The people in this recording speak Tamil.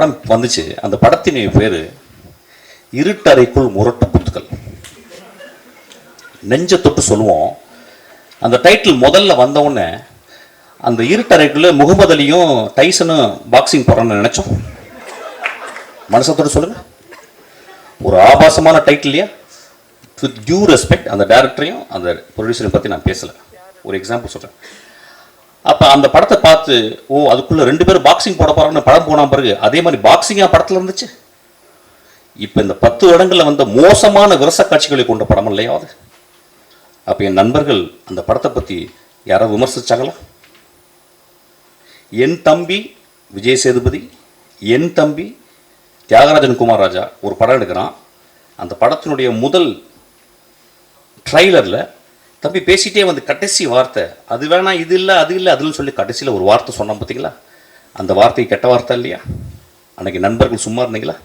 படம் வந்துச்சு. அந்த படத்தின் பேர் இருட்டறைக்குள் முரட்டு புத்துக்கள். நெஞ்ச தொட்டு சொல்லுவோம். அந்த டைட்டில் முதல்ல வந்தவுடனே அந்த இருட்டறைக்குள்ள முகமது அலியும் டைசனும் பாக்ஸிங் போறான்னு நினைச்சோம். மனசத்தோடு சொல்லுங்க. ஒரு ஆபாசமான டைட்டில் இல்லையா? வித் டியூ ரெஸ்பெக்ட் அந்த டைரக்டரையும் அந்த ப்ரொடியூசரையும் பற்றி நான் பேசலை, ஒரு எக்ஸாம்பிள் சொல்கிறேன். அப்போ அந்த படத்தை பார்த்து அதுக்குள்ளே 2 பேரும் பாக்ஸிங் போட போகிறாங்கன்னு படம் போன பிறகு அதே மாதிரி பாக்ஸிங்காக படத்தில் இருந்துச்சு. இப்போ இந்த 10 வருடங்களில் வந்த மோசமான விரச காட்சிகளை கொண்ட படம் இல்லையா அது? அப்போ என் நண்பர்கள் அந்த படத்தை பற்றி யாராவது விமர்சிச்சாங்களா? என் தம்பி விஜய் சேதுபதி, என் தம்பி தியாகராஜன் குமார் ராஜா ஒரு படம் எடுக்கிறான். அந்த படத்தினுடைய முதல் ட்ரைலரில் தம்பி பேசிகிட்டே வந்து கடைசி வார்த்தை அது வேணாம், இது இல்லை, அது இல்லை, அதுன்னு சொல்லி கடைசியில் ஒரு வார்த்தை சொன்னான் பார்த்தீங்களா? அந்த வார்த்தை கெட்ட வார்த்தை இல்லையா? அன்றைக்கி நண்பர்கள் சும்மா இருந்தீங்களா?